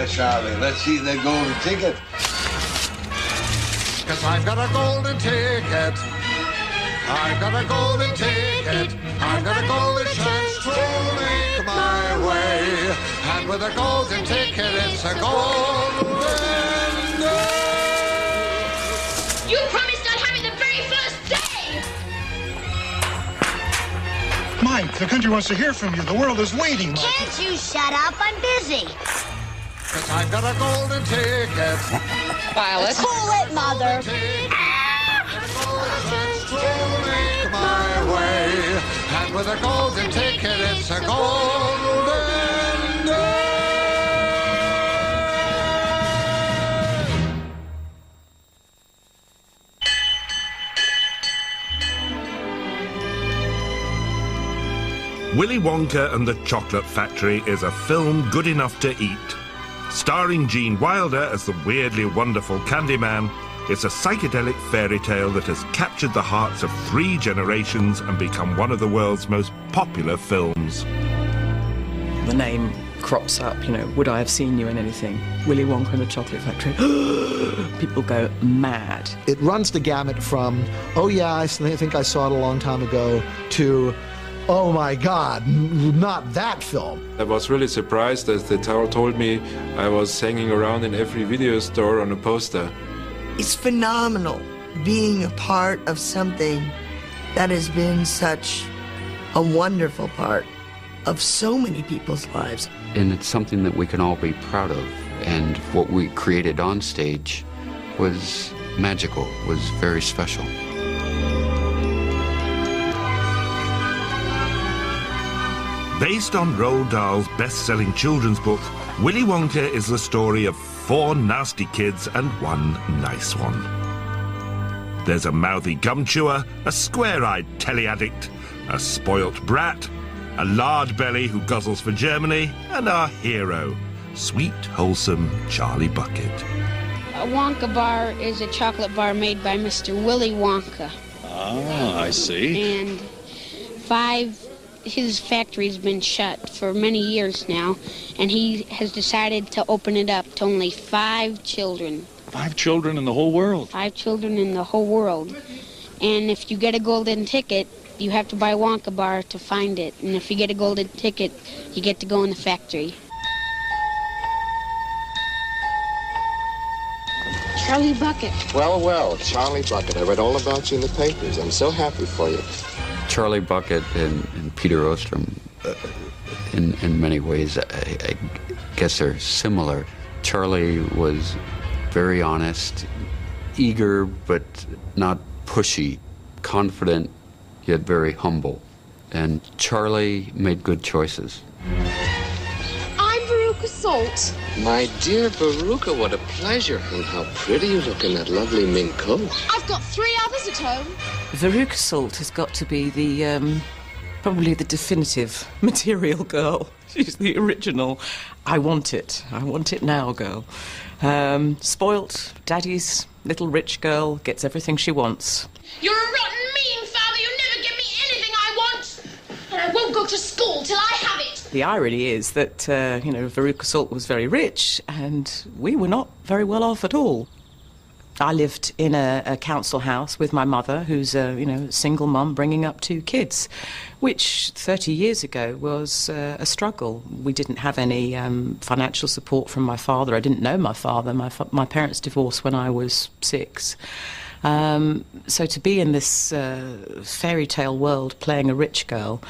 there, Charlie. Let's see the golden ticket. 'Cause I've got a golden ticket. I've got a golden ticket. I've got a golden chance to make my way. And with a golden ticket, it's a golden day. You promised I'd have it the very first day! Mike, the country wants to hear from you. The world is waiting, Mike. Can't you shut up? I'm busy. 'Cause I've got a golden ticket. Violet. Pull it, Mother. My way, and with a golden ticket, it's a golden day. Willy Wonka and the Chocolate Factory is a film good enough to eat. Starring Gene Wilder as the weirdly wonderful Candyman, it's a psychedelic fairy tale that has captured the hearts of 3 generations and become one of the world's most popular films. The name crops up, you know, would I have seen you in anything? Willy Wonka and the Chocolate Factory. People go mad. It runs the gamut from, oh yeah, I think I saw it a long time ago, to, oh my God, not that film. I was really surprised as they told me I was hanging around in every video store on a poster. It's phenomenal being a part of something that has been such a wonderful part of so many people's lives. And it's something that we can all be proud of. And what we created on stage was magical, was very special. Based on Roald Dahl's best-selling children's book, Willy Wonka is the story of 4 nasty kids and 1 nice one. There's a mouthy gum chewer, a square-eyed telly addict, a spoilt brat, a lard belly who guzzles for Germany, and our hero, sweet, wholesome Charlie Bucket. A Wonka bar is a chocolate bar made by Mr. Willy Wonka. Ah, I see. And his factory's been shut for many years now, and he has decided to open it up to only 5 children. 5 children in the whole world? 5 children in the whole world. And if you get a golden ticket, you have to buy a Wonka bar to find it. And if you get a golden ticket, you get to go in the factory. Charlie Bucket. Well, well, Charlie Bucket. I read all about you in the papers. I'm so happy for you. Charlie Bucket and Peter Ostrum, in many ways, I guess they're similar. Charlie was very honest, eager but not pushy, confident yet very humble. And Charlie made good choices. I'm Bricusse Salt. My dear Veruca, what a pleasure. And how pretty you look in that lovely mink coat. I've got 3 others at home. Veruca Salt has got to be the, probably the definitive material girl. She's the original, I want it now girl. Spoilt, daddy's little rich girl, gets everything she wants. You're a rotten mean father. You never give me anything I want. And I won't go to school till I have it. The irony is that, Veruca Salt was very rich and we were not very well off at all. I lived in a council house with my mother, who's a single mum bringing up 2 kids, which 30 years ago was a struggle. We didn't have any financial support from my father. I didn't know my father. My parents divorced when I was 6. So to be in this fairy tale world playing a rich girl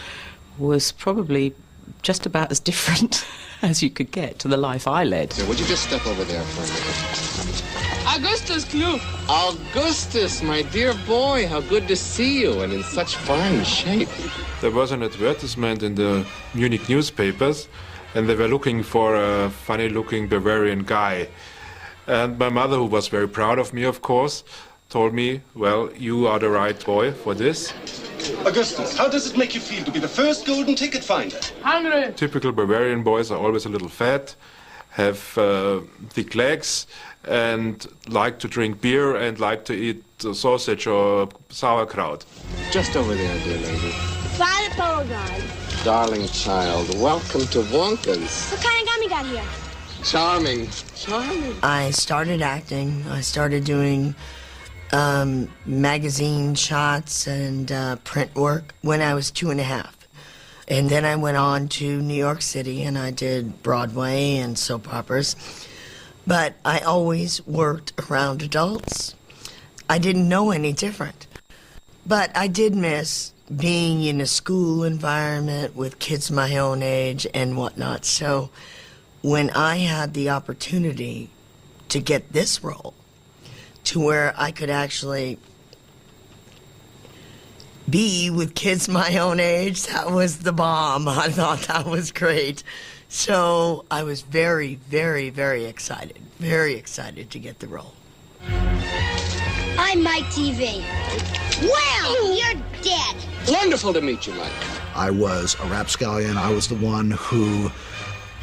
was probably just about as different as you could get to the life I led. So would you just step over there for a minute? Augustus Clue. Augustus, my dear boy, how good to see you, and in such fine shape. There was an advertisement in the Munich newspapers, and they were looking for a funny-looking Bavarian guy. And my mother, who was very proud of me, of course, told me, well, you are the right boy for this. Augustus, how does it make you feel to be the first golden ticket finder? Hungry. Typical Bavarian boys are always a little fat, have thick legs, and like to drink beer and like to eat sausage or sauerkraut. Just over there, dear lady. Violet Beauregard. Darling child, welcome to Wonka's. What kind of gum you got here? Charming. Charming. I started acting. I started doing magazine shots and print work when I was 2.5. And then I went on to New York City and I did Broadway and soap operas. But I always worked around adults. I didn't know any different. But I did miss being in a school environment with kids my own age and whatnot. So when I had the opportunity to get this role, to where I could actually be with kids my own age, that was the bomb. I thought that was great. So I was very, very, very excited to get the role. I'm Mike TV. Well, you're dead. Wonderful to meet you, Mike. I was a rapscallion. I was the one who,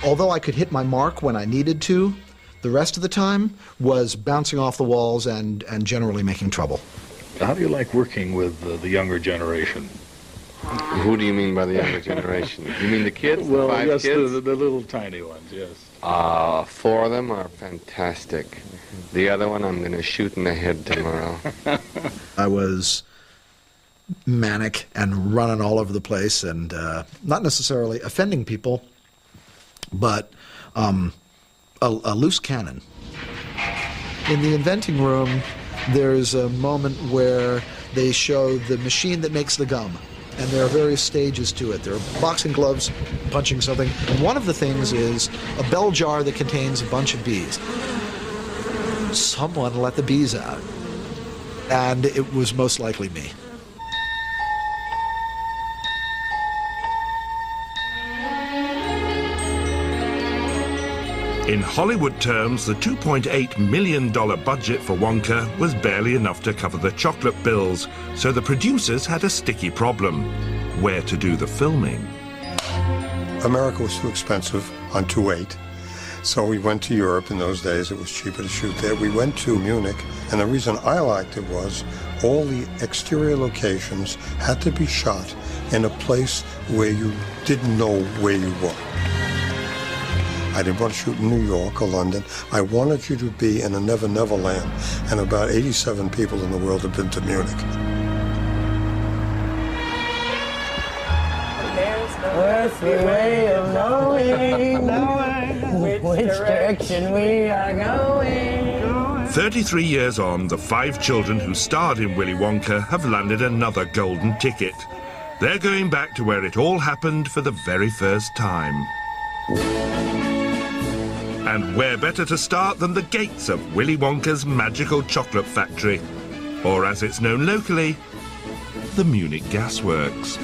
although I could hit my mark when I needed to, the rest of the time was bouncing off the walls and generally making trouble. How do you like working with the younger generation? Who do you mean by the younger generation? You mean the kids? Well, the 5 yes, kids? the little tiny ones, yes. 4 of them are fantastic. The other one I'm going to shoot in the head tomorrow. I was manic and running all over the place and not necessarily offending people, but a loose cannon. In the inventing room, there's a moment where they show the machine that makes the gum, and there are various stages to it. There are boxing gloves, punching something, and one of the things is a bell jar that contains a bunch of bees. Someone let the bees out, and it was most likely me. In Hollywood terms, the $2.8 million budget for Wonka was barely enough to cover the chocolate bills, so the producers had a sticky problem: where to do the filming. America was too expensive on 2/8, so we went to Europe. In those days, it was cheaper to shoot there. We went to Munich, and the reason I liked it was all the exterior locations had to be shot in a place where you didn't know where you were. I didn't want to shoot in New York or London. I wanted you to be in a Never Never Land, and about 87 people in the world have been to Munich. What's the way of knowing which direction we are going? 33 years on, the 5 children who starred in Willy Wonka have landed another golden ticket. They're going back to where it all happened for the very first time. And where better to start than the gates of Willy Wonka's magical chocolate factory, or as it's known locally, the Munich Gasworks.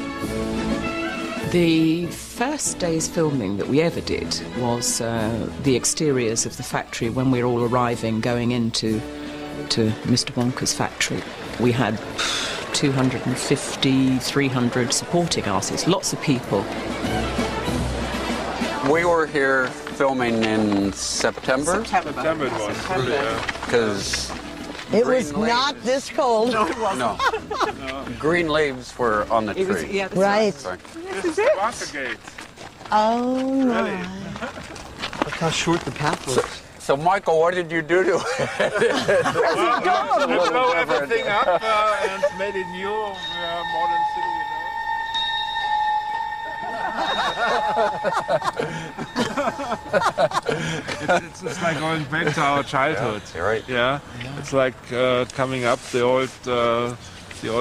The first day's filming that we ever did was the exteriors of the factory when we were all arriving, going into Mr. Wonka's factory. We had 250, 300 supporting artists, lots of people. We were here filming in September. September it was. Because it was not this cold. No, it wasn't. No. Green leaves were on the tree. Was, yeah, right. This is it. Watergate. Oh, really? Look how short the path was. So, Michael, what did you do to it? We blow everything up and made it new, modern city, it's like going back to our childhood. Yeah, right. Yeah, it's like coming up the old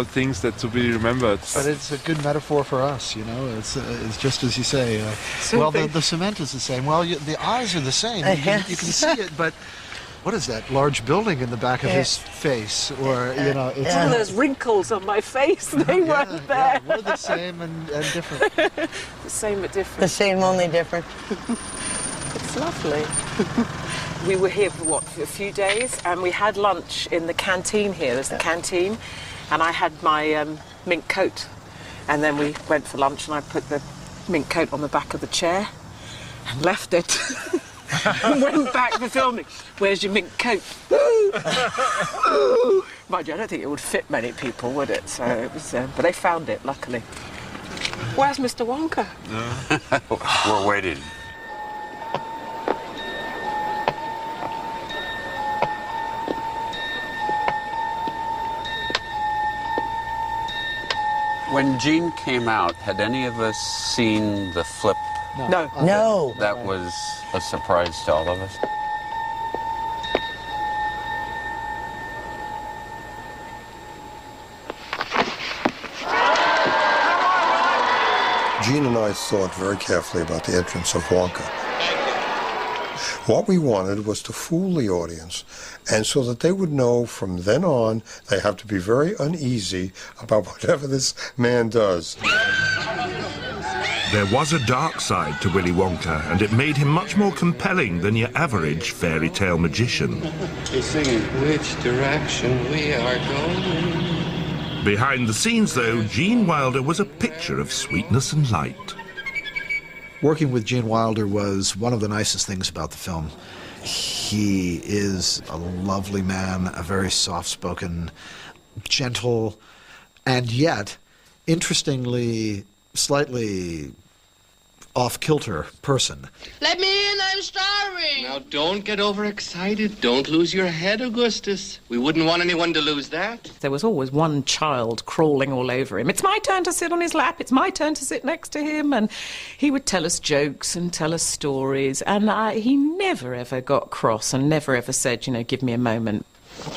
things that to be remembered. But it's a good metaphor for us, you know. It's just as you say. Well, the cement is the same. Well, the eyes are the same. You can see it, but what is that large building in the back of his face? Or, you know, it's all those wrinkles on my face, they weren't there. Yeah, we're the same and different. The same but different. The same, only different. It's lovely. We were here for, for a few days, and we had lunch in the canteen here. There's the canteen, and I had my mink coat. And then we went for lunch, and I put the mink coat on the back of the chair and left it. And went back for filming. Where's your mink coat? Mind you, I don't think it would fit many people, would it? So it was, but they found it, luckily. Where's Mr. Wonka? We're waiting. When Jean came out, had any of us seen the flip? No. No. That was a surprise to all of us. Jean and I thought very carefully about the entrance of Wonka. What we wanted was to fool the audience, and so that they would know from then on they have to be very uneasy about whatever this man does. There was a dark side to Willy Wonka, and it made him much more compelling than your average fairy tale magician. He's singing, which direction we are going. Behind the scenes, though, Gene Wilder was a picture of sweetness and light. Working with Gene Wilder was one of the nicest things about the film. He is a lovely man, a very soft-spoken, gentle, and yet, interestingly, slightly off-kilter person. Let me in, I'm starving. Now, don't get overexcited. Don't lose your head, Augustus. We wouldn't want anyone to lose that. There was always one child crawling all over him. It's my turn to sit on his lap. It's my turn to sit next to him. And he would tell us jokes and tell us stories. And he never, ever got cross and never, ever said, you know, give me a moment.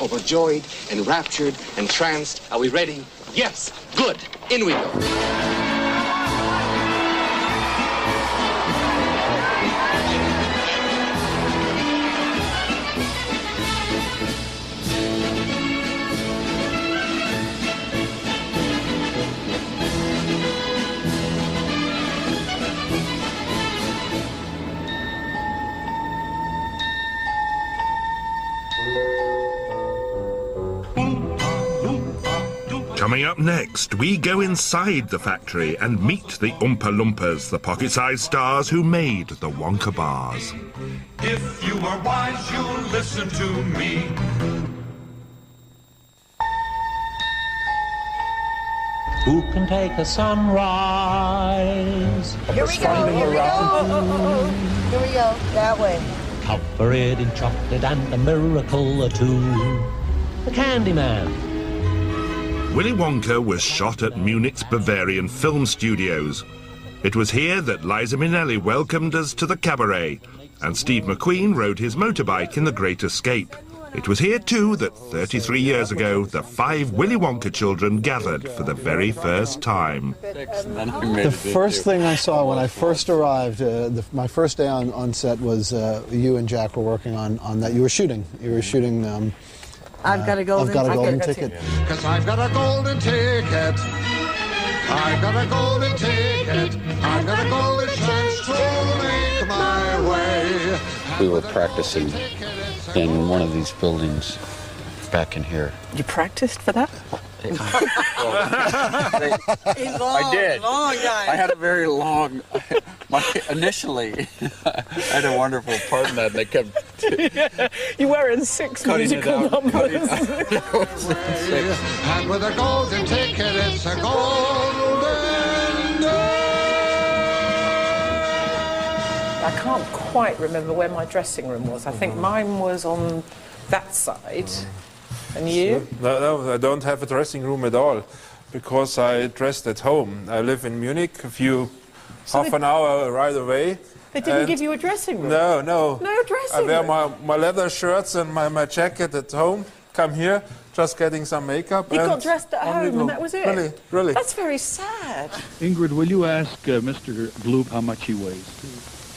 Overjoyed, enraptured, entranced. Are we ready? Yes. Good. In we go. Coming up next, we go inside the factory and meet the Oompa Loompas, the pocket-sized stars who made the Wonka bars. If you are wise, you'll listen to me. Who can take a sunrise? Here we go, here we go. Here we go, that way. Cover it in chocolate and a miracle or two. The Candyman. Willy Wonka was shot at Munich's Bavarian Film Studios. It was here that Liza Minnelli welcomed us to the cabaret, and Steve McQueen rode his motorbike in The Great Escape. It was here, too, that 33 years ago, the 5 Willy Wonka children gathered for the very first time. The first thing I saw when I first arrived, my first day on set was you and Jack were working on that. You were shooting. I've got a golden ticket. Cause I've got a golden ticket. I've got a golden ticket. I've got a golden chance to make my way. We were practicing in one of these buildings back in here. You practiced for that? I did. Long guy. I had a very long. Initially, I had a wonderful part in that, and they kept. You were in 6 musical numbers. And with a golden ticket, it's a golden day. I can't quite remember where my dressing room was. I think mine was on that side. And you? No, I don't have a dressing room at all, because I dressed at home. I live in Munich, half an hour ride away. They didn't give you a dressing room? No. No dressing room? I wear my leather shirts and my jacket at home, come here, just getting some makeup. You got dressed at home and that was it? Really. That's very sad. Ingrid, will you ask Mr. Gloop how much he weighs?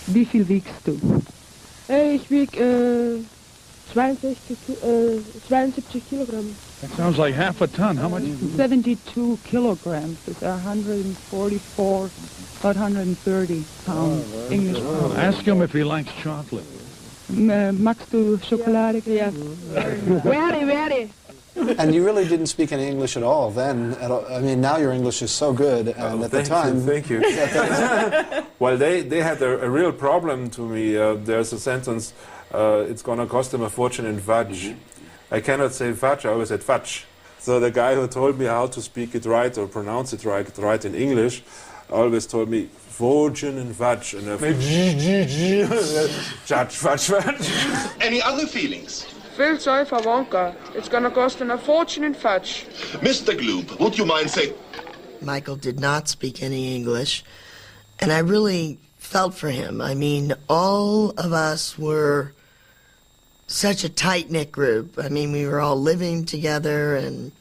Wie viel wiegst du? Ich wieg 72 kilogram. That sounds like half a ton. How much? 72 kilograms. It's 144, about 130 pounds. English pounds. Ask him if he likes chocolate. Magst du Schokolade? Yeah. Very. And you really didn't speak any English at all then. I mean, now your English is so good, and at the time... Thank you. Well, they had a real problem to me. There's a sentence, it's going to cost them a fortune in fudge. I cannot say fudge, I always said fudge. So the guy who told me how to speak it right or pronounce it right in English always told me, fortune in fudge. And I judge, fudge. Any other feelings? Feel sorry for Wonka. It's gonna cost him a fortune in fudge. Mr. Gloop, would you mind saying... Michael did not speak any English, and I really felt for him. I mean, all of us were such a tight-knit group. I mean, we were all living together, and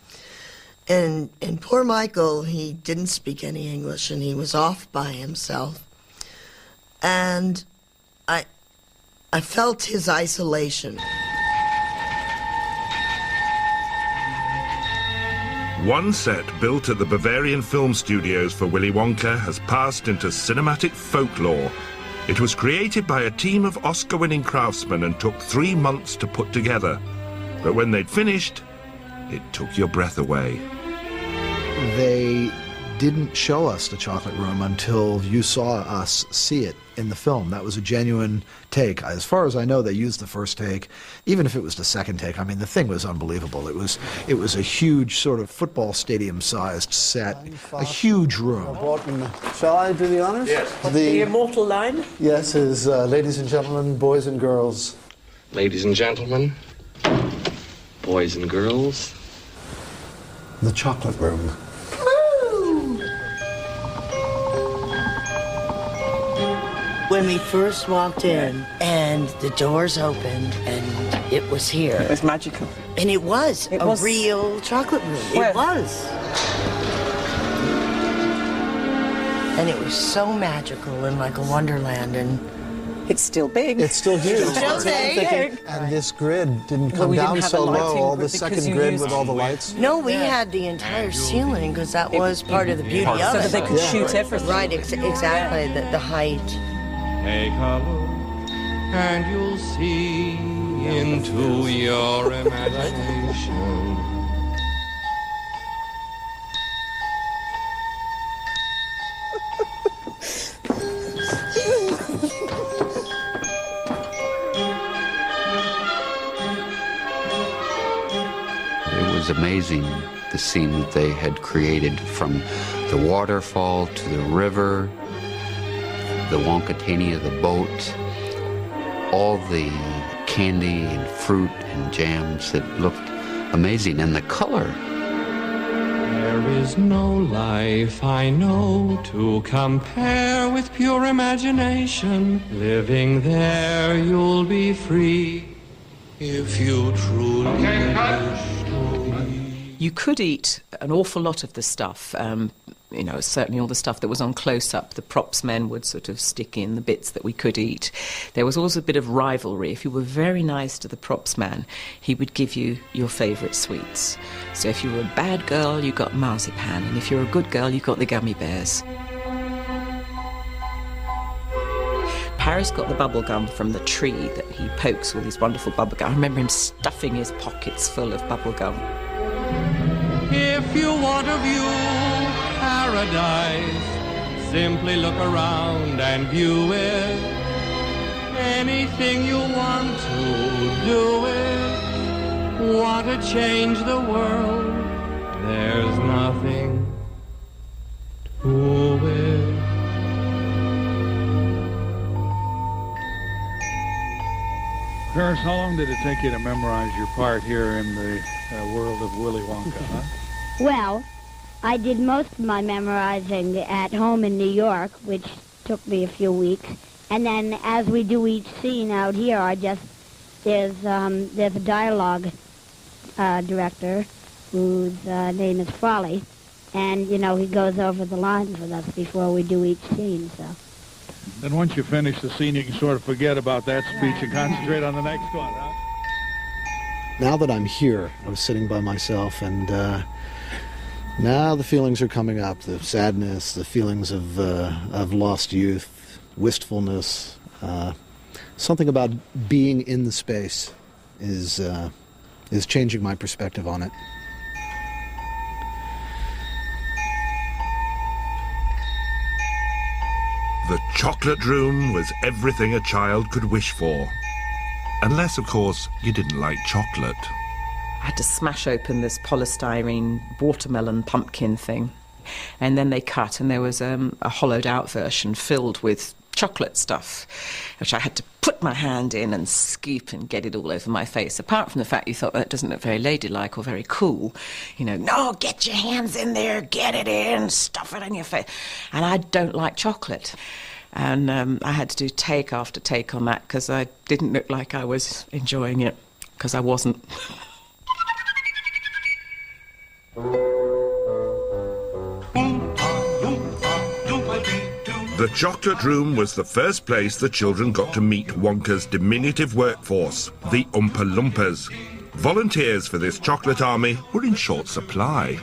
poor Michael, he didn't speak any English, and he was off by himself. And I felt his isolation. One set built at the Bavarian Film Studios for Willy Wonka has passed into cinematic folklore. It was created by a team of Oscar-winning craftsmen and took 3 months to put together. But when they'd finished, it took your breath away. They didn't show us the chocolate room until you saw us see it in the film. That was a genuine take. As far as I know, they used the first take, even if it was the second take. I mean, the thing was unbelievable. It was a huge sort of football stadium-sized set, a huge room. Shall I do the honors? Yes. The immortal line? Yes, is ladies and gentlemen, boys and girls. Ladies and gentlemen, boys and girls. The chocolate room. When we first walked in and the doors opened and it was here. It was magical. And it was a real chocolate room. It was. And it was so magical and like a wonderland, and it's still big. It's still huge. It's still big. And this grid didn't come down so low, all the second grid with all the lights. No, we had the entire ceiling because that was part of the beauty of it. So that they could shoot everything. Right, exactly, the height. Take a look and you'll see into your imagination. It was amazing, the scene that they had created, from the waterfall to the river, the Wonkatania, the boat, all the candy and fruit and jams that looked amazing, and the color. There is no life I know to compare with pure imagination. Living there, you'll be free if you truly wish to be. You could eat an awful lot of the stuff. You know, certainly all the stuff that was on close-up. The props men would sort of stick in the bits that we could eat. There was also a bit of rivalry. If you were very nice to the props man, he would give you your favourite sweets. So if you were a bad girl, you got marzipan, and if you were a good girl, you got the gummy bears. Paris got the bubble gum from the tree that he pokes all these wonderful bubble gum. I remember him stuffing his pockets full of bubble gum. If you want a view paradise, simply look around and view it. Anything you want to do it. Want to change the world, there's nothing to it. Paris, how long did it take you to memorize your part here in the world of Willy Wonka, huh? Well, I did most of my memorizing at home in New York, which took me a few weeks. And then as we do each scene out here, there's a dialogue director whose name is Frawley. And, you know, he goes over the lines with us before we do each scene, so. Then once you finish the scene, you can sort of forget about that speech and concentrate on the next one, huh? Now that I'm here, I was sitting by myself, and now the feelings are coming up. The sadness, the feelings of lost youth, wistfulness. Something about being in the space is changing my perspective on it. The chocolate room was everything a child could wish for. Unless, of course, you didn't like chocolate. I had to smash open this polystyrene watermelon pumpkin thing. And then they cut, and there was a hollowed-out version filled with chocolate stuff, which I had to put my hand in and scoop and get it all over my face. Apart from the fact you thought, that doesn't look very ladylike or very cool. You know, no, get your hands in there, get it in, stuff it in your face. And I don't like chocolate. And I had to do take after take on that because I didn't look like I was enjoying it, because I wasn't. The chocolate room was the first place the children got to meet Wonka's diminutive workforce, the Oompa Loompas. Volunteers for this chocolate army were in short supply.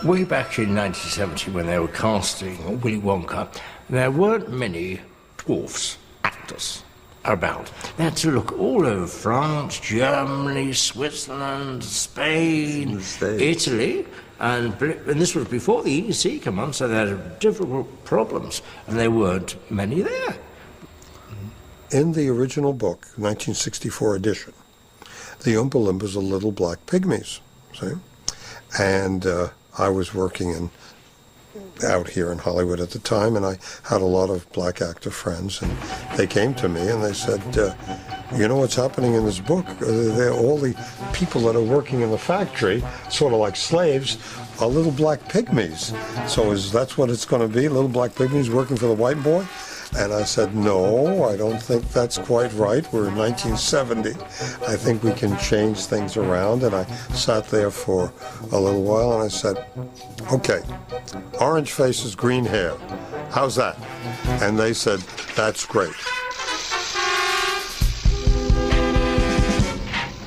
Way back in 1970, when they were casting Willy Wonka, there weren't many dwarfs, actors, about. They had to look all over France, Germany, Switzerland, Spain, Italy, and this was before the EC came on, so they had difficult problems, and there weren't many there. In the original book, 1964 edition, the Oompa Loompas are little black pygmies, see? And I was working out here in Hollywood at the time, and I had a lot of black actor friends, and they came to me and they said, you know what's happening in this book? All the people that are working in the factory, sort of like slaves, are little black pygmies. So that's what it's going to be, little black pygmies working for the white boy? And I said, no, I don't think that's quite right. We're in 1970. I think we can change things around. And I sat there for a little while and I said, okay, orange faces, green hair. How's that? And they said, that's great.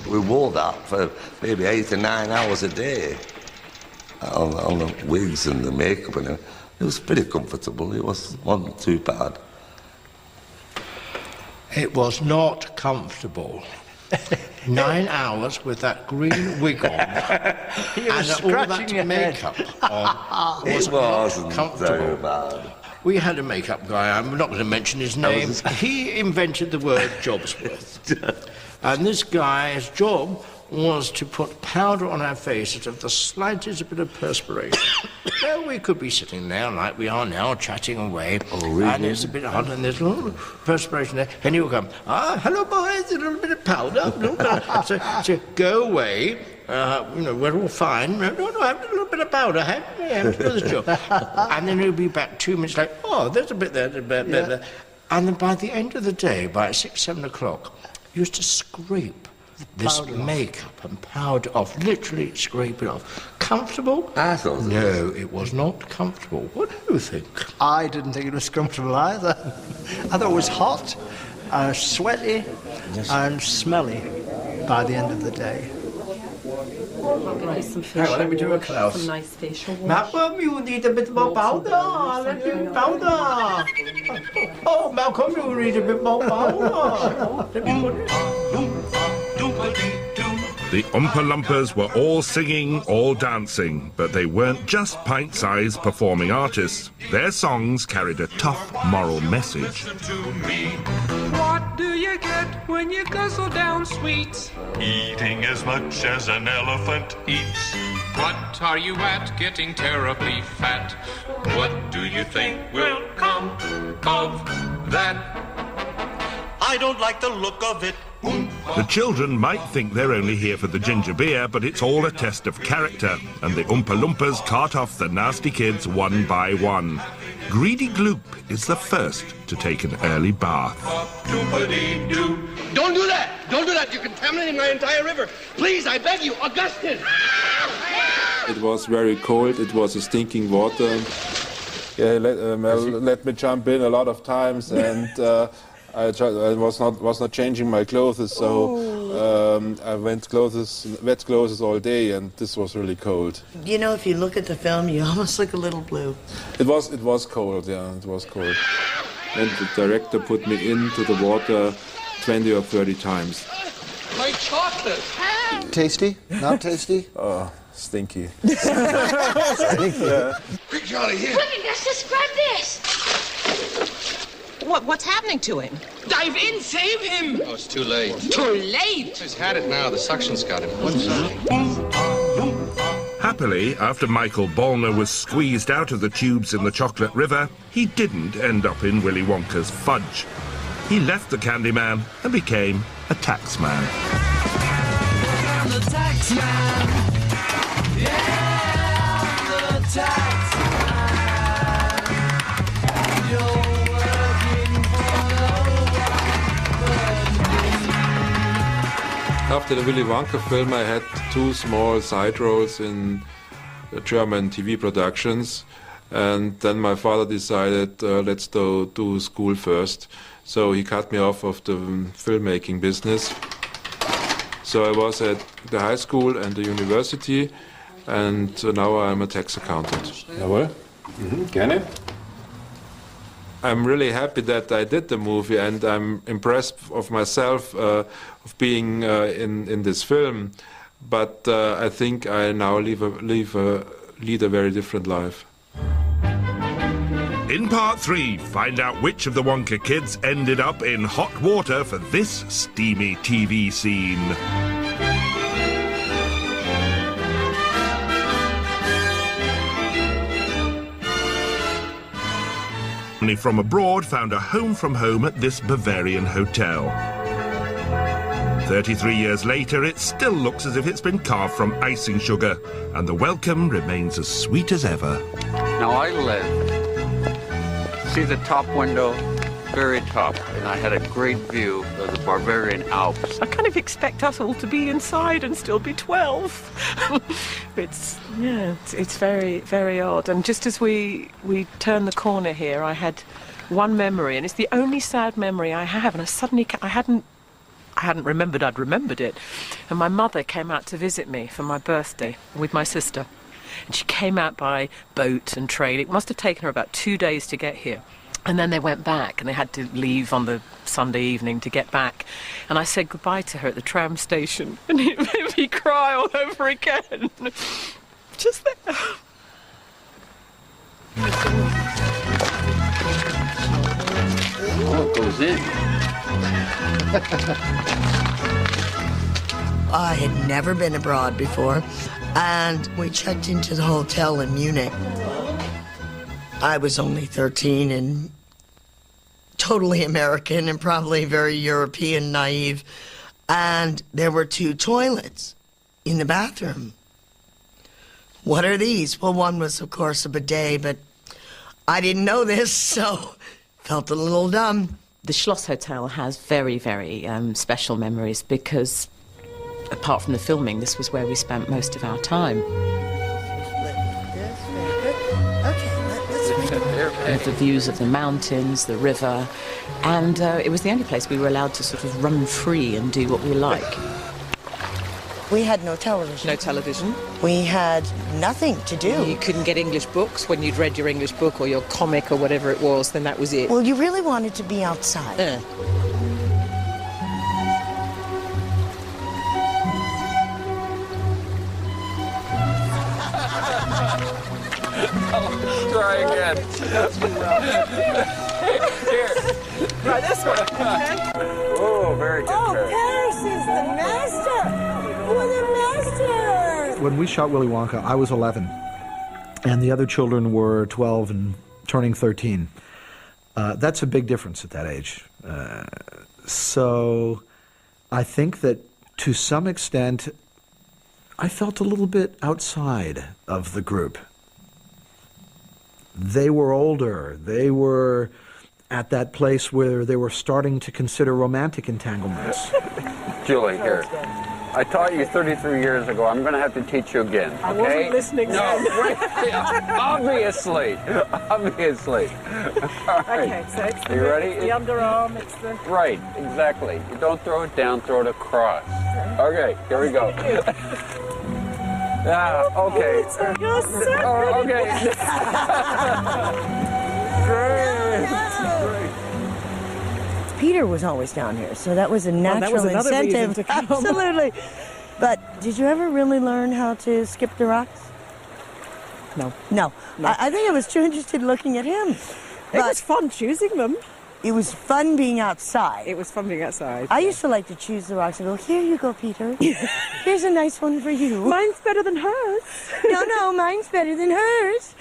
We wore that for maybe 8 or 9 hours a day on the wigs and the makeup, and it was pretty comfortable. It wasn't too bad. It was not comfortable. 9 hours with that green wig on and all that makeup on wasn't comfortable. Bad. We had a makeup guy, I'm not going to mention his name, he invented the word Jobsworth. And this guy's job was to put powder on our faces of the slightest bit of perspiration. Well, we could be sitting there like we are now, chatting away, and it's a bit hot, and there's a little perspiration there, and he'll come, hello boys, a little bit of powder, so go away, we're all fine, no, have a little bit of powder, have to do this job. And then he'll be back 2 minutes later, there's a bit there, there. And then by the end of the day, by 6, 7 o'clock, used to scrape this makeup and powder off, literally scrape it off. Comfortable? I thought no, it was not comfortable. What do you think? I didn't think it was comfortable either. I thought it was hot, sweaty, and smelly by the end of the day. Let me do a Klaus. Some nice facial wash. Malcolm, you need a bit more powder. Let me powder. Oh, Malcolm, you need a bit more powder. Let me put it. The Oompa Loompas were all singing, all dancing, but they weren't just pint-sized performing artists. Their songs carried a tough moral message. What do you get when you guzzle down sweets? Eating as much as an elephant eats. What are you at, getting terribly fat? What do you think will come of that? I don't like the look of it. The children might think they're only here for the ginger beer, but it's all a test of character, and the Oompa Loompas cart off the nasty kids one by one. Greedy Gloop is the first to take an early bath. Don't do that! Don't do that! You're contaminating my entire river. Please, I beg you, Augustine! It was very cold. It was a stinking water. Yeah, Mel let me jump in a lot of times, and I was not changing my clothes, so I wet clothes all day, and this was really cold. You know, if you look at the film, you almost look a little blue. It was cold, yeah, it was cold. And the director put me into the water 20 or 30 times. My chocolate! Tasty? Not tasty? Oh, stinky. Stinky? Yeah. Quick, Charlie, here! Quick, Augustus, grab this! What's happening to him? Dive in, save him! Oh, it's too late. Too late? He's had it now. The suction's got him. What's that? Happily, after Michael Ballner was squeezed out of the tubes in the Chocolate River, he didn't end up in Willy Wonka's fudge. He left the Candyman and became a taxman. I'm the taxman. Yeah, I'm the taxman. You're working for After the Willy Wonka film, I had 2 small side roles in German TV productions, and then my father decided, let's do school first. So he cut me off of the filmmaking business. So I was at the high school and the university, and now I'm a tax accountant. Jawohl. Gerne. I'm really happy that I did the movie, and I'm impressed of myself of being in this film. But I think I now lead a very different life. In part 3, find out which of the Wonka kids ended up in hot water for this steamy TV scene. Family from abroad found a home from home at this Bavarian hotel. 33 years later, it still looks as if it's been carved from icing sugar, and the welcome remains as sweet as ever. Now I live, see the top window, very top, and I had a great view of the Bavarian Alps. I kind of expect us all to be inside and still be 12. It's very, very odd. And just as we turned the corner here, I had one memory, and it's the only sad memory I have, and I hadn't remembered I'd remembered it. And my mother came out to visit me for my birthday with my sister. And she came out by boat and train. It must have taken her about 2 days to get here. And then they went back, and they had to leave on the Sunday evening to get back. And I said goodbye to her at the tram station, and it made me cry all over again. Just there. Oh, it goes in. I had never been abroad before, and we checked into the hotel in Munich. I was only 13 and totally American and probably very European naive. And there were 2 toilets in the bathroom. What are these? Well, one was, of course, a bidet, but I didn't know this, so felt a little dumb. The Schloss Hotel has very, very special memories because, apart from the filming, this was where we spent most of our time. With the views of the mountains, the river, and it was the only place we were allowed to sort of run free and do what we like. We had no television. No television. We had nothing to do. You couldn't get English books. When you'd read your English book or your comic or whatever it was, then that was it. Well, you really wanted to be outside. Try again. Here. Try this one. Okay. Oh, very good. Oh, Paris is the master. We're the master. When we shot Willy Wonka, I was 11, and the other children were 12 and turning 13. That's a big difference at that age. So I think that to some extent, I felt a little bit outside of the group. They were older. They were at that place where they were starting to consider romantic entanglements. Julie, here. I taught you 33 years ago. I'm going to have to teach you again, okay? I wasn't listening. No, wait, obviously. Obviously. All right. Okay, so it's Are you ready? the underarm, it's the... Right, exactly. You don't throw it down, throw it across. Okay, here we go. Okay. You're so Oh, okay. Great. Peter was always down here, so that was a natural incentive. Absolutely. But did you ever really learn how to skip the rocks? No. No. I think I was too interested in looking at him. It was fun choosing them. it was fun being outside. It was fun being outside. I used to like to choose the rocks and go, here you go, Peter. Here's a nice one for you. Mine's better than hers. No, mine's better than hers.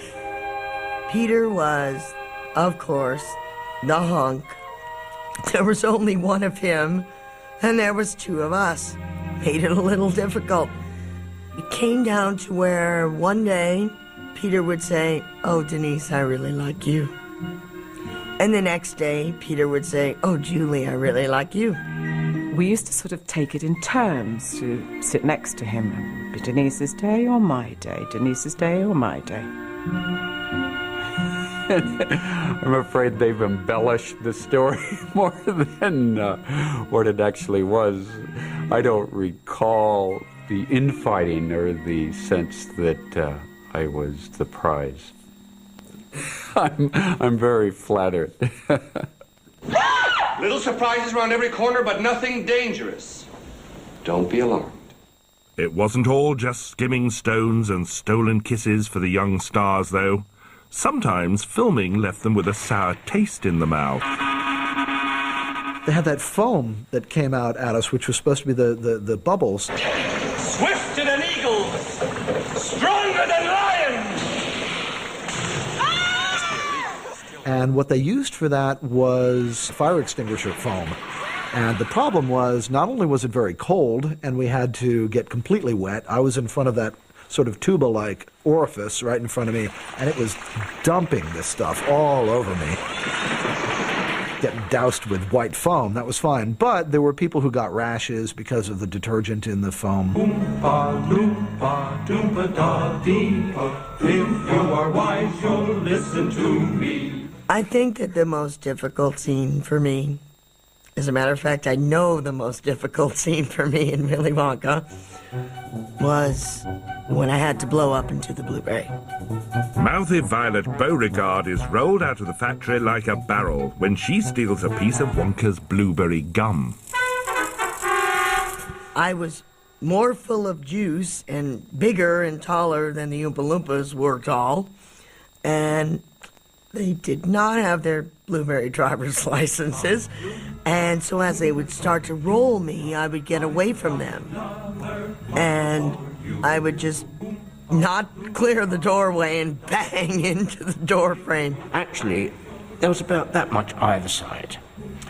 Peter was, of course, the hunk. There was only one of him, and there was two of us. Made it a little difficult. It came down to where one day Peter would say, oh, Denise, I really like you. And the next day, Peter would say, oh, Julie, I really like you. We used to sort of take it in turns to sit next to him. It'd be Denise's day or my day, Denise's day or my day. I'm afraid they've embellished the story more than what it actually was. I don't recall the infighting or the sense that I was the prize. I'm very flattered. Little surprises around every corner, but nothing dangerous. Don't be alarmed. It wasn't all just skimming stones and stolen kisses for the young stars, though. Sometimes filming left them with a sour taste in the mouth. They had that foam that came out at us, which was supposed to be the bubbles. Swifter than eagles, stronger than lions. And what they used for that was fire extinguisher foam. And the problem was, not only was it very cold, and we had to get completely wet, I was in front of that sort of tuba-like orifice right in front of me, and it was dumping this stuff all over me. Getting doused with white foam, that was fine. But there were people who got rashes because of the detergent in the foam. Oompa loompa doompa da dee. If you are wise, you'll listen to me. I think that the most difficult scene for me, as a matter of fact, I know the most difficult scene for me in Willy Wonka was when I had to blow up into the blueberry. Mouthy Violet Beauregard is rolled out of the factory like a barrel when she steals a piece of Wonka's blueberry gum. I was more full of juice and bigger and taller than the Oompa Loompas were tall, and they did not have their blueberry driver's licenses, and so as they would start to roll me, I would get away from them, and I would just not clear the doorway and bang into the door frame. Actually, there was about that much either side.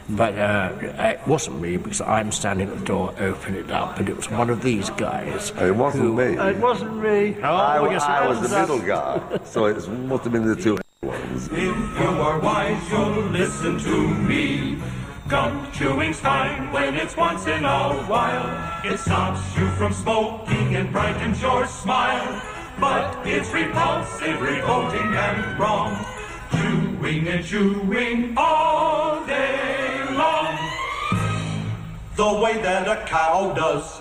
But it wasn't me, because I'm standing at the door, opening it up, and it was one of these guys. It wasn't me. It wasn't me. I was the middle guy, so it must have been the two ones. If you are wise, you'll listen to me. Gum chewing's fine when it's once in a while. It stops you from smoking and brightens your smile. But it's repulsive, revolting, and wrong. Chewing and chewing all day long. The way that a cow does.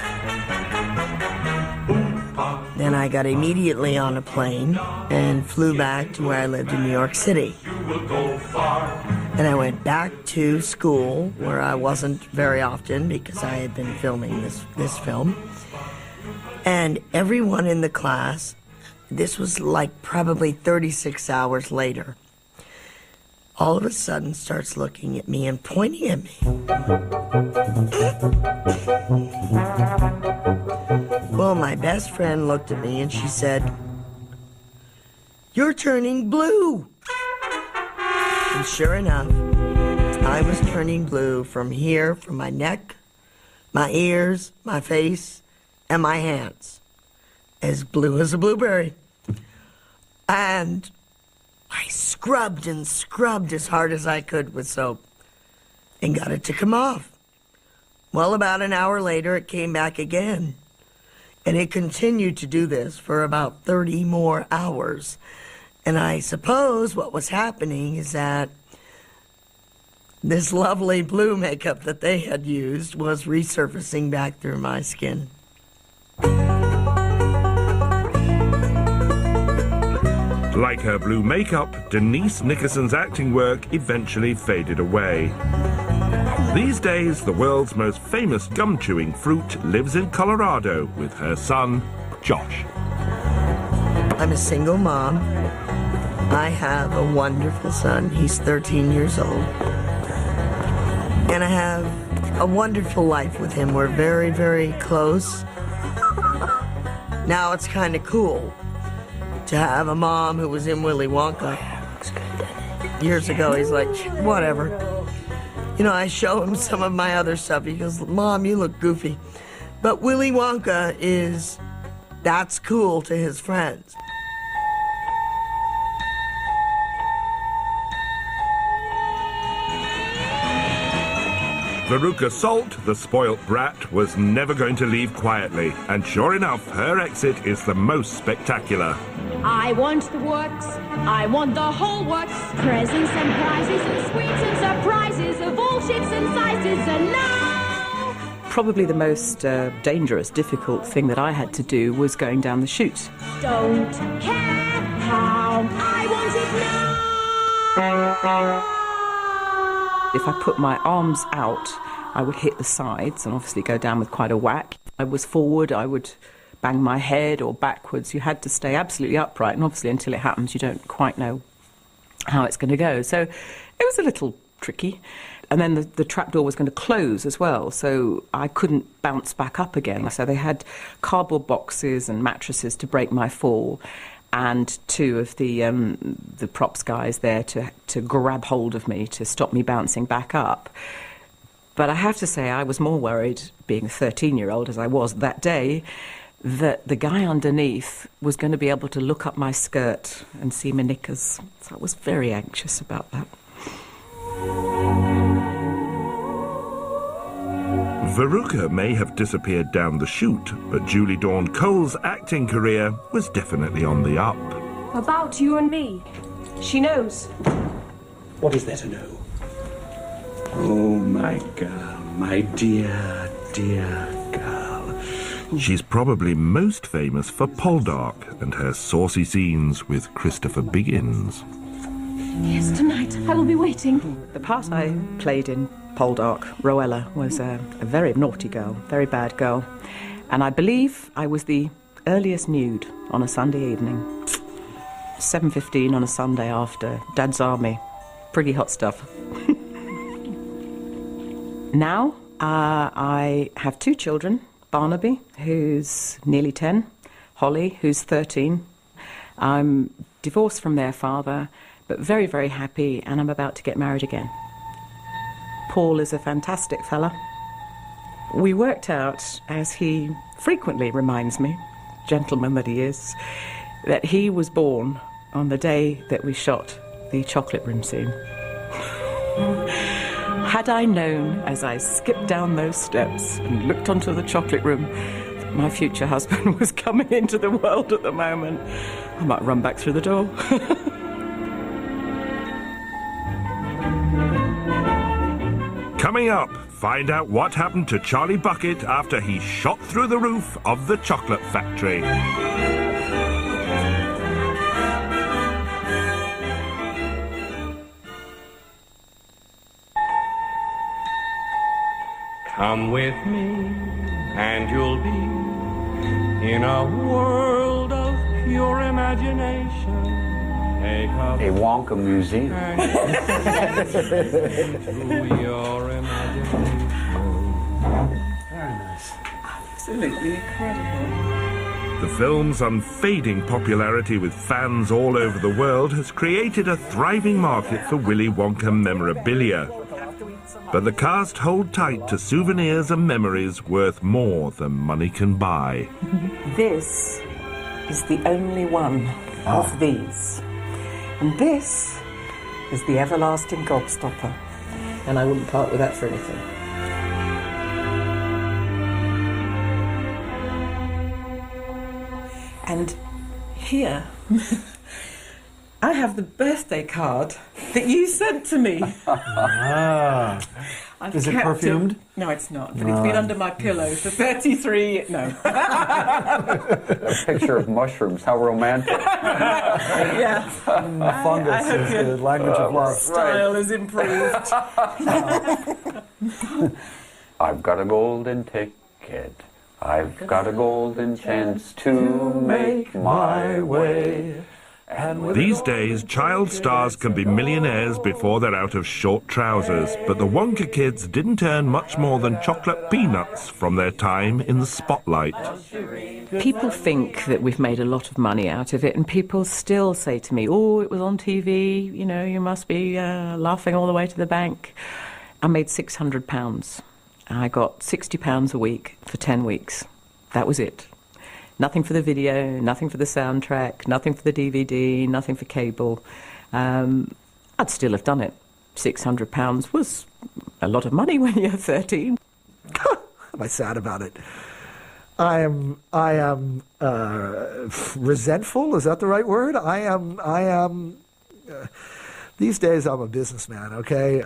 Then I got immediately on a plane and flew back to where I lived in New York City. And I went back to school, where I wasn't very often because I had been filming this film. And everyone in the class, this was like probably 36 hours later, all of a sudden starts looking at me and pointing at me. Well, my best friend looked at me and she said, "You're turning blue." And sure enough, I was turning blue from here, from my neck, my ears, my face, and my hands. As blue as a blueberry. And I scrubbed and scrubbed as hard as I could with soap and got it to come off. Well, about an hour later, it came back again. And it continued to do this for about 30 more hours. And I suppose what was happening is that this lovely blue makeup that they had used was resurfacing back through my skin. Like her blue makeup, Denise Nickerson's acting work eventually faded away. These days, the world's most famous gum-chewing fruit lives in Colorado with her son, Josh. I'm a single mom. I have a wonderful son. He's 13 years old. And I have a wonderful life with him. We're very, very close. Now it's kind of cool to have a mom who was in Willy Wonka. Years ago, he's like, whatever. You know, I show him some of my other stuff. He goes, Mom, you look goofy. But Willy Wonka that's cool to his friends. Veruca Salt, the spoilt brat, was never going to leave quietly, and sure enough, her exit is the most spectacular. I want the works. I want the whole works. Presents and prizes and sweets and surprises of all shapes and sizes. And now... Probably the most dangerous, difficult thing that I had to do was going down the chute. Don't care how I want it now. If I put my arms out, I would hit the sides and obviously go down with quite a whack. I was forward, I would bang my head, or backwards. You had to stay absolutely upright, and obviously until it happens you don't quite know how it's going to go. So it was a little tricky. And then the trapdoor was going to close as well, so I couldn't bounce back up again. So they had cardboard boxes and mattresses to break my fall, and two of the props guys there to grab hold of me to stop me bouncing back up. But I have to say I was more worried, being a 13-year-old as I was that day, that the guy underneath was going to be able to look up my skirt and see my knickers. So I was very anxious about that. Veruca may have disappeared down the chute, but Julie Dawn Cole's acting career was definitely on the up. About you and me. She knows. What is there to know? Oh, my girl, my dear, dear girl. She's probably most famous for Poldark and her saucy scenes with Christopher Biggins. Yes, tonight. I will be waiting. The part I played in Poldark, Roella, was a very naughty girl, very bad girl. And I believe I was the earliest nude on a Sunday evening. 7:15 on a Sunday after Dad's Army. Pretty hot stuff. Now, I have two children. Barnaby, who's nearly 10. Holly, who's 13. I'm divorced from their father, but very, very happy, and I'm about to get married again. Paul is a fantastic fella. We worked out, as he frequently reminds me, gentleman that he is, that he was born on the day that we shot the chocolate room scene. Had I known, as I skipped down those steps and looked onto the chocolate room, that my future husband was coming into the world at the moment, I might run back through the door. Coming up, find out what happened to Charlie Bucket after he shot through the roof of the chocolate factory. Come with me and you'll be in a world of pure imagination. Take A Wonka museum. Through your imagination. Very nice. Absolutely incredible. The film's unfading popularity with fans all over the world has created a thriving market for Willy Wonka memorabilia. But the cast hold tight to souvenirs and memories worth more than money can buy. This is the only one of these. And this is the everlasting gobstopper. And I wouldn't part with that for anything. And here, I have the birthday card that you sent to me. Is it perfumed? No, it's not. But it's been under my pillow for 33... No. A picture of mushrooms. How romantic. Yeah. Fungus is the language of love. Style is improved. I've got a golden ticket. I've got a golden chance to make my way. These days, child stars can be millionaires before they're out of short trousers, but the Wonka kids didn't earn much more than chocolate peanuts from their time in the spotlight. People think that we've made a lot of money out of it, and people still say to me, oh, it was on TV, you know, you must be laughing all the way to the bank. I made £600. I got £60 a week for 10 weeks. That was it. Nothing for the video, nothing for the soundtrack, nothing for the DVD, nothing for cable. I'd still have done it. £600 was a lot of money when you're 13. Am I sad about it? I am resentful. Is that the right word? I am. These days, I'm a businessman. Okay,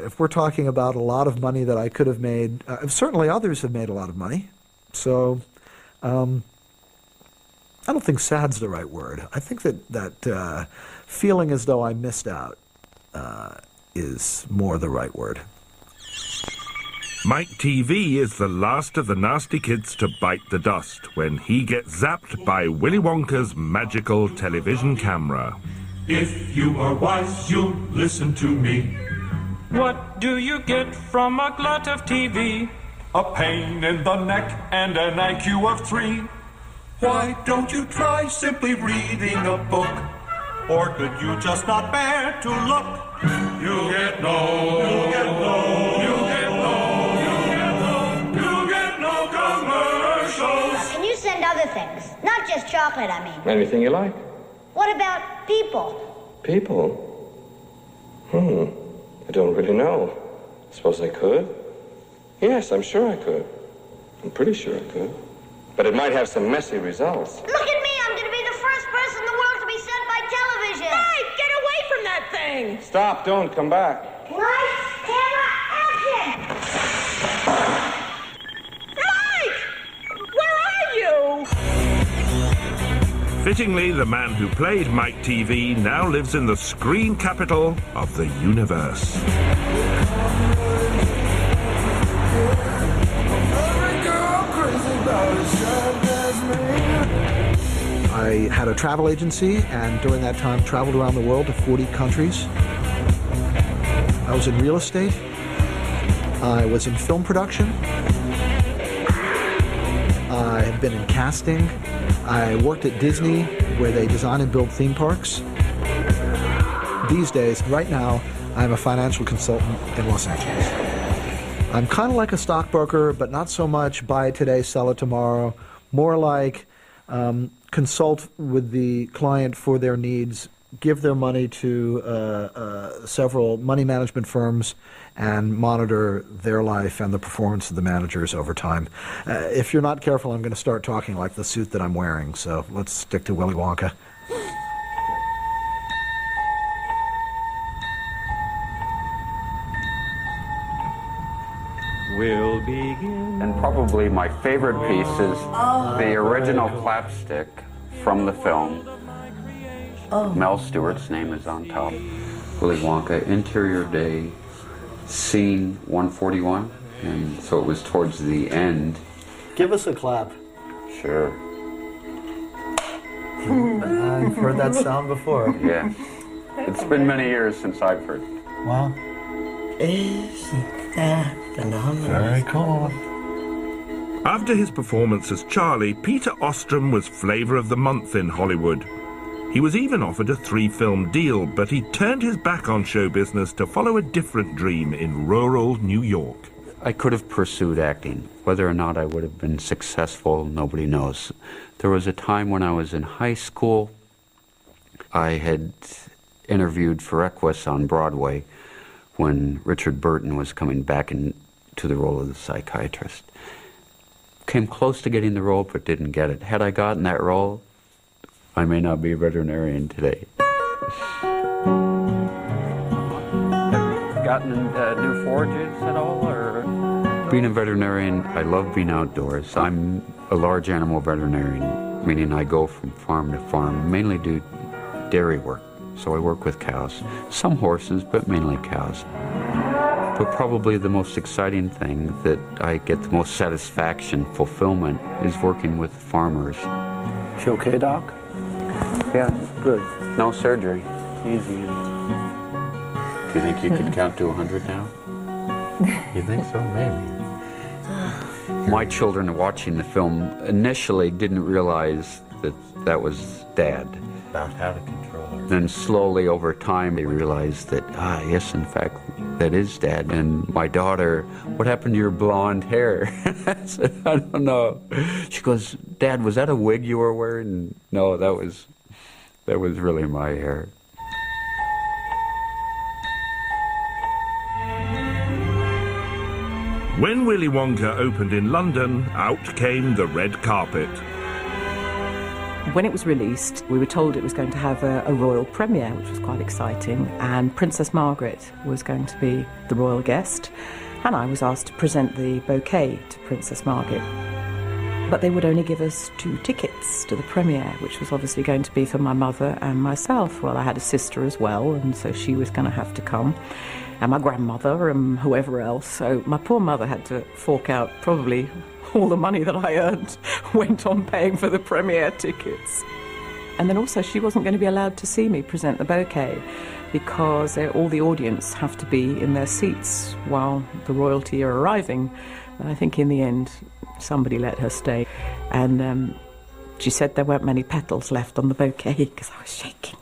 if we're talking about a lot of money that I could have made, certainly others have made a lot of money. So, I don't think sad's the right word. I think that feeling as though I missed out is more the right word. Mike TV is the last of the nasty kids to bite the dust when he gets zapped by Willy Wonka's magical television camera. If you are wise, you'll listen to me. What do you get from a glut of TV? A pain in the neck and an IQ of 3. Why don't you try simply reading a book? Or could you just not bear to look? You'll get no, you'll get no, you'll get no, you'll get no, you'll get no commercials. Can you send other things? Not just chocolate, I mean. Anything you like. What about people? People? I don't really know. Suppose I could? Yes, I'm sure I could. I'm pretty sure I could. But it might have some messy results. Look at me! I'm gonna be the first person in the world to be sent by television! Mike, get away from that thing! Stop, don't, come back. Lights, camera, action! Mike! Where are you? Fittingly, the man who played Mike TV now lives in the screen capital of the universe. I had a travel agency, and during that time traveled around the world to 40 countries. I was in real estate. I was in film production. I have been in casting. I worked at Disney, where they design and build theme parks. These days, right now, I'm a financial consultant in Los Angeles. I'm kind of like a stockbroker, but not so much buy it today, sell it tomorrow. More like consult with the client for their needs, give their money to several money management firms, and monitor their life and the performance of the managers over time. If you're not careful, I'm going to start talking like the suit that I'm wearing, so let's stick to Willy Wonka. We'll begin. And probably my favorite piece is the original clapstick from the film. Mel Stuart's name is on top. Willy Wonka, interior day, scene 141, and so it was towards the end. Give us a clap. Sure. I've heard that sound before. Yeah. It's been many years since I've heard it. Wow. Isn't that phenomenal? Very cool. After his performance as Charlie, Peter Ostrum was Flavor of the Month in Hollywood. He was even offered a 3-film deal, but he turned his back on show business to follow a different dream in rural New York. I could have pursued acting. Whether or not I would have been successful, nobody knows. There was a time when I was in high school. I had interviewed for Bricusse on Broadway when Richard Burton was coming back into the role of the psychiatrist. Came close to getting the role, but didn't get it. Had I gotten that role, I may not be a veterinarian today. Have you gotten new forages at all, or? Being a veterinarian, I love being outdoors. I'm a large animal veterinarian, meaning I go from farm to farm, mainly do dairy work. So I work with cows, some horses, but mainly cows. But probably the most exciting thing that I get the most satisfaction, fulfillment, is working with farmers. You okay, Doc? Yeah, good. No surgery. Easy. Do you think you could count to 100 now? You think so? Maybe. My children watching the film initially didn't realize that that was Dad. About how to control her. Then slowly over time they realized that, yes, in fact, that is Dad. And my daughter, what happened to your blonde hair? I said, I don't know. She goes, Dad, was that a wig you were wearing? No, that was really my hair. When Willy Wonka opened in London, out came the red carpet. When it was released, we were told it was going to have a royal premiere, which was quite exciting, and Princess Margaret was going to be the royal guest, and I was asked to present the bouquet to Princess Margaret. But they would only give us 2 tickets to the premiere, which was obviously going to be for my mother and myself. Well, I had a sister as well, and so she was going to have to come, and my grandmother and whoever else. So my poor mother had to fork out probably all the money that I earned went on paying for the premiere tickets. And then also she wasn't going to be allowed to see me present the bouquet because all the audience have to be in their seats while the royalty are arriving. And I think in the end somebody let her stay. And she said there weren't many petals left on the bouquet because I was shaking.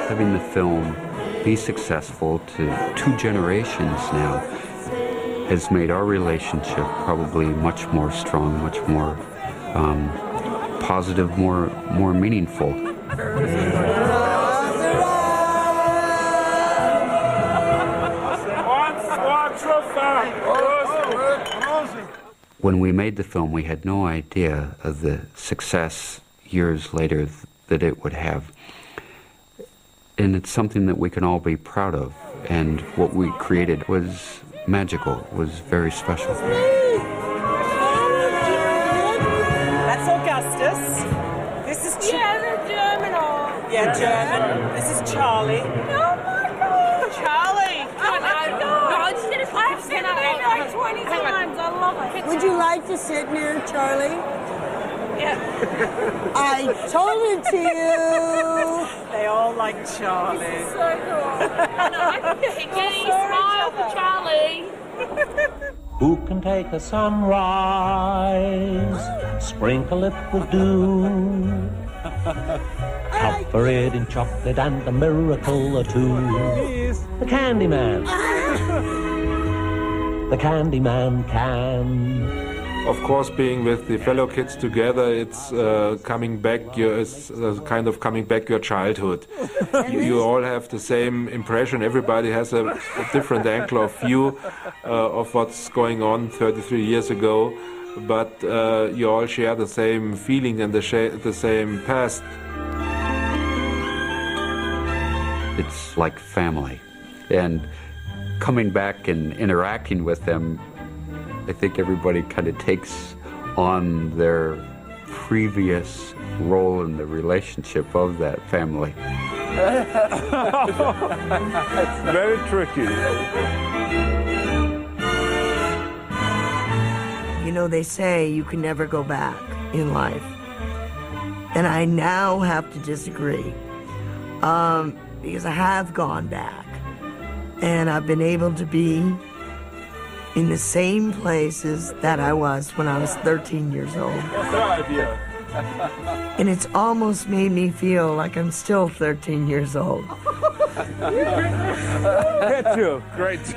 Having the film be successful to 2 generations now has made our relationship probably much more strong, much more positive, more meaningful. When we made the film, we had no idea of the success years later that it would have. And it's something that we can all be proud of. And what we created was magical, was very special. That's Augustus. This is... they're German. Yeah, German. This is Charlie. Oh my God. Charlie. No, I just did it. I've seen it like 20 times. I love it. Would you like to sit near Charlie? Yeah. I told it to you. They all like Charlie. This is so cool. Can you smile for Charlie? Who can take a sunrise, sprinkle it with dew, cover it in chocolate and a miracle or two? The Candyman. The Candyman can. Of course, being with the fellow kids together, it's coming back. It's kind of coming back your childhood. You all have the same impression. Everybody has a different angle of view of what's going on 33 years ago, but you all share the same feeling and the same past. It's like family, and coming back and interacting with them, I think everybody kind of takes on their previous role in the relationship of that family. It's very tricky. You know, they say you can never go back in life. And I now have to disagree. Because I have gone back. And I've been able to be in the same places that I was when I was 13 years old. And it's almost made me feel like I'm still 13 years old. Get you. Great.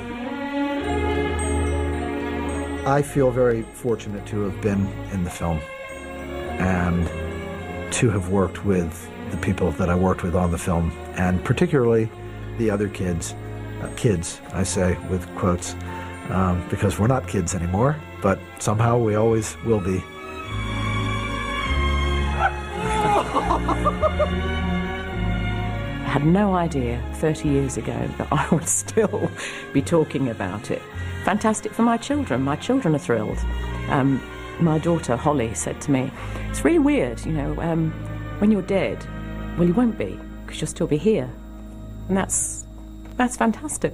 I feel very fortunate to have been in the film and to have worked with the people that I worked with on the film, and particularly the other kids. Kids, I say with quotes. Because we're not kids anymore, but somehow we always will be. I had no idea 30 years ago that I would still be talking about it. In fantastic for my children. My children are thrilled. My daughter, Holly, said to me, it's really weird, you know, when you're dead, well, you won't be, because you'll still be here. And that's fantastic.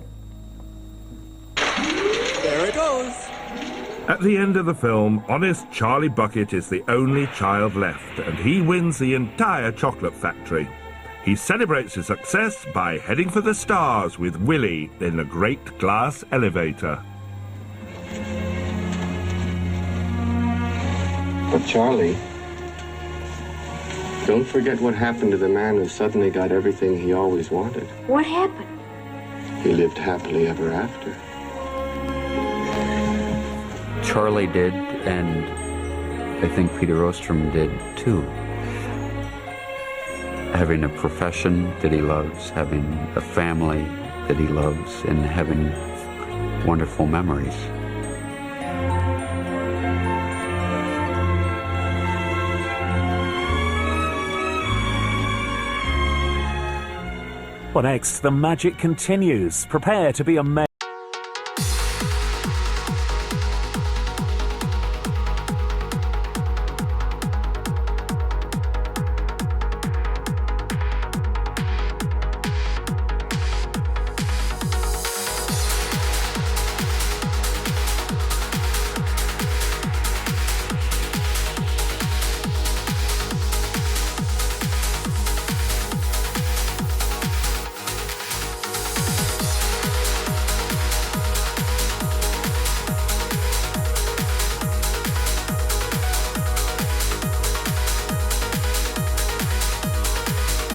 There it goes. At the end of the film, honest Charlie Bucket is the only child left, and he wins the entire chocolate factory. He celebrates his success by heading for the stars with Willy in a great glass elevator. But Charlie, don't forget what happened to the man who suddenly got everything he always wanted. What happened? He lived happily ever after. Charlie did, and I think Peter Ostrum did too. Having a profession that he loves, having a family that he loves, and having wonderful memories. Well, next, the magic continues. Prepare to be amazed.